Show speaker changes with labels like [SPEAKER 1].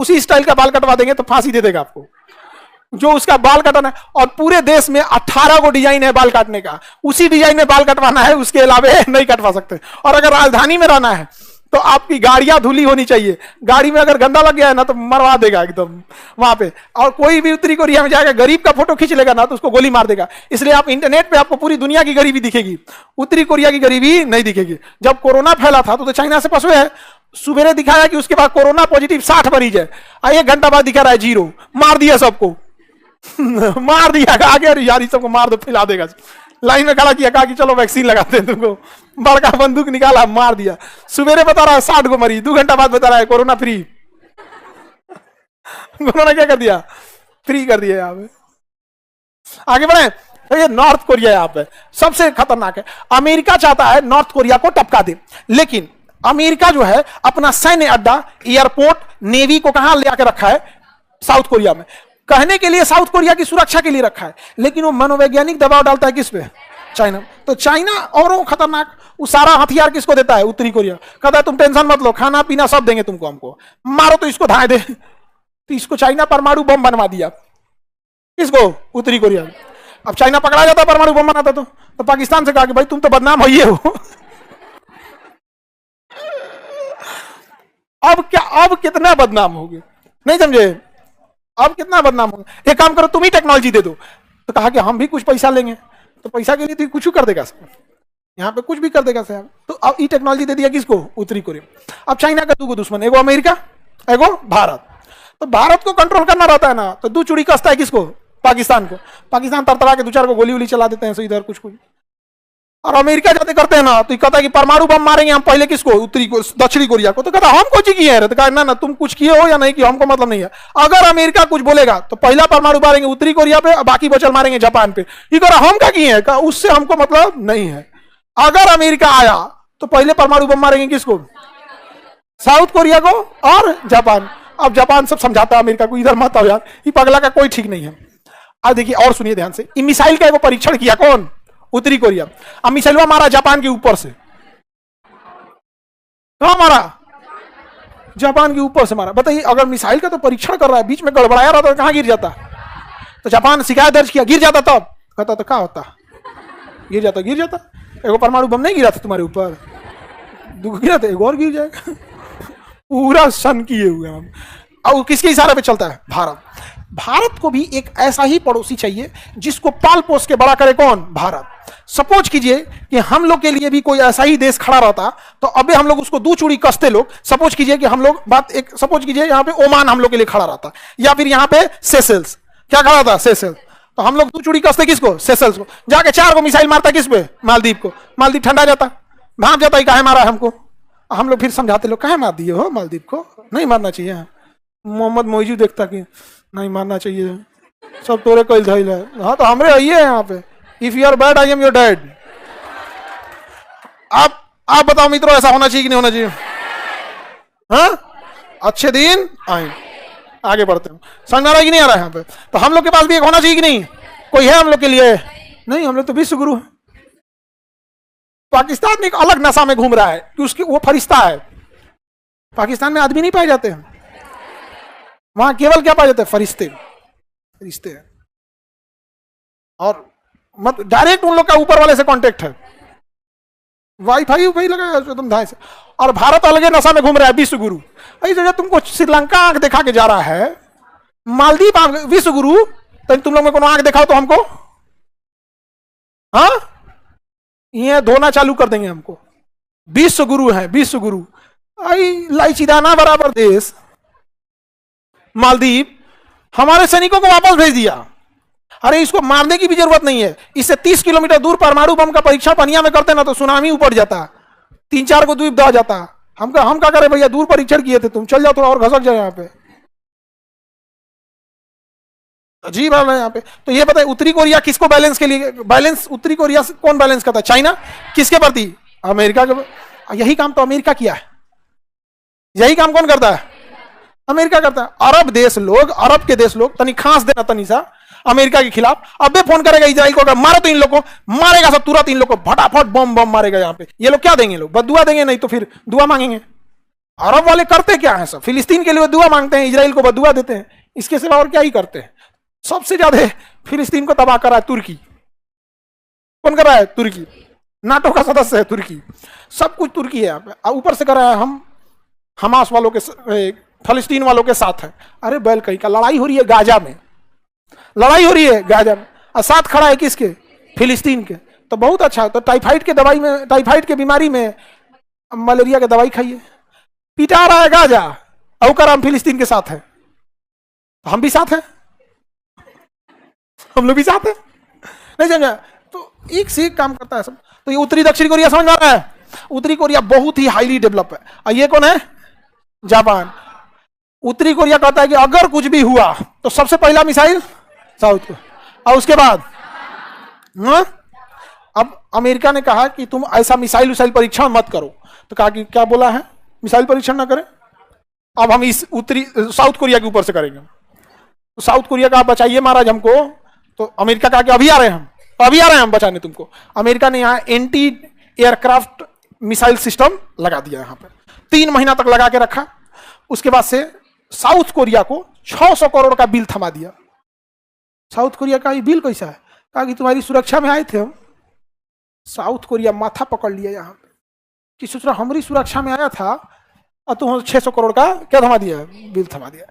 [SPEAKER 1] उसी स्टाइल का बाल कटवा देंगे तो फांसी दे देगा आपको, जो उसका बाल कटाना है। और पूरे देश में 18 को डिजाइन है बाल काटने का, उसी डिजाइन में बाल कटवाना है, उसके अलावा नहीं कटवा सकते। और अगर राजधानी में रहना है तो आपकी गाड़ियां धुली होनी चाहिए, गाड़ी में अगर गंदा लग गया है ना तो मरवा देगा एकदम वहां पे। और कोई भी उत्तरी कोरिया में जाएगा गरीब का फोटो खींच लेगा ना तो उसको गोली मार देगा। इसलिए आप इंटरनेट पे आपको पूरी दुनिया की गरीबी दिखेगी, उत्तरी कोरिया की गरीबी नहीं दिखेगी। जब कोरोना फैला था तो चाइना से फंसे है, सुबह दिखाया कि उसके बाद कोरोना पॉजिटिव 60 मरीज है, 1 घंटा बाद दिखा रहा है 0, मार दिया सबको मार दिया, आगे यार सबको मार दो फैला देगा। लाइन में खड़ा किया, कहा कि चलो वैक्सीन लगाते हैं तुमको, बड़का बंदूक निकाला मार दिया। सुबेरे बता रहा है 60 को मरी, 2 घंटा बाद बता रहा है कोरोना फ्री कोरोना क्या कर दिया, फ्री कर दिया। यहाँ पे आगे बढ़े तो ये नॉर्थ कोरिया यहाँ पे सबसे खतरनाक है। अमेरिका चाहता है नॉर्थ कोरिया को टपका दे, लेकिन अमेरिका जो है अपना सैन्य अड्डा, एयरपोर्ट, नेवी को कहां ले आके रखा है, साउथ कोरिया में। कहने के लिए साउथ कोरिया की सुरक्षा के लिए रखा है, लेकिन वो मनोवैज्ञानिक दबाव डालता है किस पे, चाइना। तो चाइना और वो खतरनाक, वो सारा हथियार किसको देता है, उत्तरी कोरिया। कहता है तुम टेंशन मत लो, खाना पीना सब देंगे तुमको, हमको मारो तो इसको धाए दे। तो इसको चाइना परमाणु बम बनवा दिया, किसको, उत्तरी कोरिया। अब चाइना पकड़ा जाता परमाणु बम बनाता तो पाकिस्तान से कहा कि भाई तुम तो बदनाम होइए हो अब क्या, अब कितना बदनाम हो गए, नहीं समझे, अब कितना बदनाम होगा। एक काम करो तुम ही टेक्नोलॉजी दे दो, तो कहा कि हम भी कुछ पैसा लेंगे, तो पैसा के लिए तो कुछ कर देगा, यहाँ पे कुछ भी कर देगा साहब। तो अब ये टेक्नोलॉजी दे दिया किसको, उत्तरी कोरिया। अब चाइना का 2 दुश्मन, एगो अमेरिका, एगो भारत। तो भारत को कंट्रोल करना रहता है ना, तो 2 चूड़ी कसता है किसको, पाकिस्तान को। पाकिस्तान तरतरा के 2-4 को गोली वोली चला देते हैं सो इधर कुछ कुछ। और अमेरिका जाते करते हैं ना तो कहता है कि परमाणु बम मारेंगे हम पहले किसको, उत्तरी को, दक्षिणी कोरिया को। तो कहता हम कुछ किए हैं, तो कहा ना तुम कुछ किए हो या नहीं किए हमको मतलब नहीं है। अगर अमेरिका कुछ बोलेगा तो पहला परमाणु मारेंगे उत्तरी कोरिया पे, बाकी बचल मारेंगे जापान पे। ये कह रहा हम क्या किए हैं, उससे हमको मतलब नहीं है। अगर अमेरिका आया तो पहले परमाणु बम मारेंगे किसको, साउथ कोरिया को और जापान। अब जापान सब समझाता है अमेरिका को, इधर मत आओ यार, ये पगला का कोई ठीक नहीं है। अब देखिए और सुनिए ध्यान से, मिसाइल का एक परीक्षण किया कौन, उत्तरी कोरिया। अब मिसाइल मारा जापान के ऊपर से, कहां मारा, जापान के ऊपर से मारा। बताइए अगर मिसाइल का तो परीक्षण कर रहा है, बीच में गड़बड़ाया रहा तो कहां गिर जाता। तो जापान शिकायत दर्ज किया, गिर जाता तब कहता तो क्या होता, गिर जाता, गिर जाता। एगो परमाणु बम नहीं गिरा था तुम्हारे ऊपर, 2 गिरा था, एक और गिर जाएगा पूरा सन किए हुए हम। और किसके इशारे पे चलता है, भारत। भारत को भी एक ऐसा ही पड़ोसी चाहिए जिसको पाल पोस के बड़ा करे, कौन, भारत। सपोज कीजिए कि हम लोग के लिए भी कोई ऐसा ही देश खड़ा रहता तो अबे हम लोग उसको 2 चूड़ी कसते लोग। सपोज कीजिए कि हम लोग बात एक, सपोज कीजिए यहाँ पे ओमान हम लोग के लिए खड़ा रहता, या फिर यहाँ पे सेशेल्स, क्या खड़ा था, सेशेल्स। तो हम लोग 2 चूड़ी कसते किसको, सेशेल्स को। जाके 4 को मिसाइल मारता किस पे, मालदीव को। मालदीव ठंडा जाता, भाप जाता, काहे मारा हमको। हम लोग फिर समझाते लोग, काहे मार दिए हो मालदीव को, नहीं मारना चाहिए। मोहम्मद मोइजू देखता कि नहीं मारना चाहिए, सब तोरे कोई धैल है। हाँ तो हमरे आइए यहाँ पे, if you are bad I am your dad. आप बताओ मित्रों, ऐसा होना चाहिए कि नहीं होना चाहिए। हाँ अच्छे दिन आए, आगे बढ़ते हैं। समझ आ रहा है कि नहीं आ रहा है यहाँ पे। तो हम लोग के पास भी एक होना चाहिए कि नहीं, कोई है हम लोग के लिए, नहीं, हम लोग तो विश्व गुरु है। पाकिस्तान में एक अलग नशा में घूम रहा है कि उसकी वो फरिश्ता है। पाकिस्तान में आदमी नहीं पाए जाते हैं, वहां केवल क्या पाए जाते हैं, फरिश्ते, फरिश्ते। और मत डायरेक्ट उन लोग का ऊपर वाले से कांटेक्ट है, वाईफाई वाई लगा एकदम धाए से। और भारत अलग नशा में घूम रहा है, विश्व गुरु। ऐसी जगह तुमको श्रीलंका आंख दिखा के जा रहा है, मालदीव विश्व गुरु, तो तुम लोग में कोनो आंख दिखाओ तो हमको, हाँ ये धोना चालू कर देंगे हमको। विश्व गुरु है, विश्व गुरु। आई लाइचीदाना बराबर देश मालदीव हमारे सैनिकों को वापस भेज दिया। अरे इसको मारने की भी जरूरत नहीं है, इससे 30 किलोमीटर दूर परमाणु बम का परीक्षण पनिया में करते ना तो सुनामी ऊपर जाता, 3-4 को द्वीप दह जाता। हम क्या करे भैया, दूर परीक्षण किए थे, तुम चल जाओ थोड़ा और घसक जाए यहाँ पे। अजीब है यहाँ पे। तो ये बताए उत्तरी कोरिया किसको बैलेंस के लिए, बैलेंस उत्तरी कोरिया से कौन बैलेंस करता है, चाइना। किसके प्रति, अमेरिका के। यही काम तो अमेरिका किया है, यही काम कौन करता है, अमेरिका करता है। अरब देश लोग, अरब के देश लोग तनी खांस देना तनी सा अमेरिका के खिलाफ, अबे फोन करेगा इजराइल को, मारो तो इन लोग को मारेगा सब तुरंत, इन लोग को फटाफट बम बम मारेगा यहाँ पे। ये लोग क्या देंगे, लोग बदुआ देंगे, नहीं तो फिर दुआ मांगेंगे। अरब वाले करते क्या है सब? फिलिस्तीन के लिए दुआ मांगते हैं, इजराइल को बदुआ देते हैं, इसके सिवा और क्या ही करते हैं? सबसे ज्यादा फिलिस्तीन को तबाह करा है तुर्की। कौन कर रहा है? तुर्की। नाटो का सदस्य है तुर्की, सब कुछ तुर्की है यहाँ पे। ऊपर से कर रहा है हम हमास वालों के, फलस्तीन वालों के साथ है। अरे बैल कहीं का, लड़ाई हो रही है गाजा में, लड़ाई हो रही है गाजा में, और साथ खड़ा है किसके? फिलिस्तीन के। तो बहुत अच्छा। तो टाइफाइड के दवाई में, टाइफाइड के बीमारी में मलेरिया की दवाई खाइए। पिटा रहा है गाजा, और हम फिलिस्तीन के साथ है, तो हम भी साथ हैं, हम लोग भी साथ हैं। नहीं समझा? तो एक से एक काम करता है सब। तो ये उत्तरी दक्षिण कोरिया समझ में आ रहा है? उत्तरी कोरिया बहुत ही हाईली डेवलप है। और ये कौन है? जापान। उत्तरी कोरिया कहता है कि अगर कुछ भी हुआ तो सबसे पहला मिसाइल साउथ को, और उसके बाद अब अमेरिका ने कहा कि तुम ऐसा मिसाइल उसाइल परीक्षण मत करो। तो कहा कि क्या बोला है? मिसाइल परीक्षण ना करें, अब हम इस उत्तरी साउथ कोरिया के ऊपर से करेंगे। तो साउथ कोरिया का, आप बचाइए महाराज हमको। तो अमेरिका कहा कि अभी आ रहे हैं हम, तो अभी आ रहे हैं हम बचाने तुमको। अमेरिका ने यहाँ एंटी एयरक्राफ्ट मिसाइल सिस्टम लगा दिया यहाँ पे, 3 महीना तक लगा के रखा। उसके बाद से साउथ कोरिया को 600 करोड़ का बिल थमा दिया। साउथ कोरिया का ये बिल कैसा है? कहा कि तुम्हारी सुरक्षा में आए थे हम। साउथ कोरिया माथा पकड़ लिया यहाँ पे कि सोच रहा हमारी सुरक्षा में आया था और तुम 600 करोड़ का क्या थमा दिया? बिल थमा दिया।